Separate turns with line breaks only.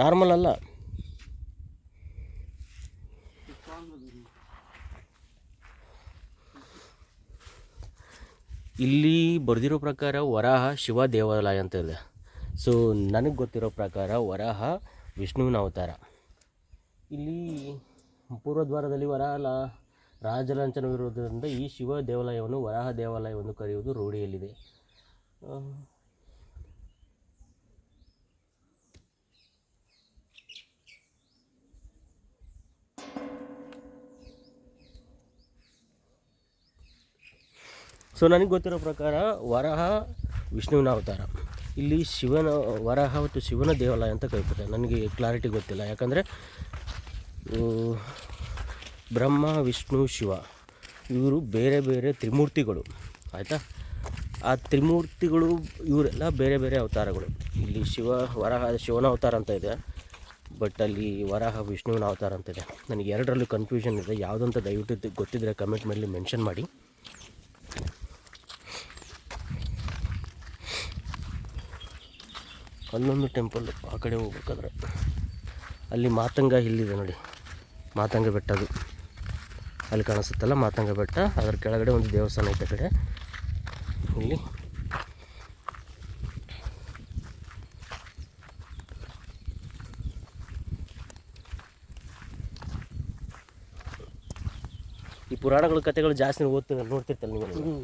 Normal ಅಲ್ಲ. ಇಲ್ಲಿ ಬರೆದಿರೋ ಪ್ರಕಾರ ವರಾಹ ಶಿವ ದೇವಾಲಯ ಅಂತ ಇದೆ. ಸೊ ನನಗೆ ಗೊತ್ತಿರೋ ಪ್ರಕಾರ ವರಾಹ ವಿಷ್ಣುವಿನ ಅವತಾರ. ಇಲ್ಲಿ ಪೂರ್ವದ್ವಾರದಲ್ಲಿ ವರಾಹ ರಾಜಲಾಂಛನವಿರುವುದರಿಂದ ಈ ಶಿವ ದೇವಾಲಯವನ್ನು ವರಾಹ ದೇವಾಲಯವನ್ನು ಕರೆಯುವುದು ರೂಢಿಯಲ್ಲಿದೆ. ಸೊ ನನಗೆ ಗೊತ್ತಿರೋ ಪ್ರಕಾರ ವರಾಹ ವಿಷ್ಣುವಿನ ಅವತಾರ. ಇಲ್ಲಿ ಶಿವನ ವರಾಹ ಮತ್ತು ಶಿವನ ದೇವಾಲಯ ಅಂತ ಕರೀತಾರೆ. ನನಗೆ ಕ್ಲಾರಿಟಿ ಗೊತ್ತಿಲ್ಲ, ಯಾಕಂದರೆ ಬ್ರಹ್ಮ ವಿಷ್ಣು ಶಿವ ಇವರು ಬೇರೆ ಬೇರೆ ತ್ರಿಮೂರ್ತಿಗಳು, ಆಯಿತಾ. ಆ ತ್ರಿಮೂರ್ತಿಗಳು ಇವರೆಲ್ಲ ಬೇರೆ ಬೇರೆ ಅವತಾರಗಳು. ಇಲ್ಲಿ ವರಾಹ ಶಿವನ ಅವತಾರ ಅಂತ ಇದೆ, ಬಟ್ ಅಲ್ಲಿ ವರಾಹ ವಿಷ್ಣುವಿನ ಅವತಾರ ಅಂತ ಇದೆ. ನನಗೆ ಎರಡರಲ್ಲೂ ಕನ್ಫ್ಯೂಷನ್ ಇದೆ. ಯಾವುದಂತ ದಯವಿಟ್ಟು ಗೊತ್ತಿದ್ದರೆ ಕಮೆಂಟ್ ಮೇಲೆ ಮೆನ್ಷನ್ ಮಾಡಿ. ಅಲ್ಲೊಂದು ಟೆಂಪಲ್ ಆ ಕಡೆ ಹೋಗ್ಬೇಕಾದ್ರೆ ಅಲ್ಲಿ ಮಾತಂಗ ಹಿಲ್ಲಿದೆ ನೋಡಿ, ಮಾತಂಗ ಬೆಟ್ಟ. ಅದು ಅಲ್ಲಿ ಕಾಣಿಸುತ್ತಲ್ಲ ಮಾತಂಗ ಬೆಟ್ಟ, ಅದರ ಕೆಳಗಡೆ ಒಂದು ದೇವಸ್ಥಾನ ಐತೆ ಕಡೆ. ಇಲ್ಲಿ ಈ ಪುರಾಣಗಳ ಕಥೆಗಳು ಜಾಸ್ತಿ ನೋಡ್ತಿರ್ತಲ್ಲ ನೀವು.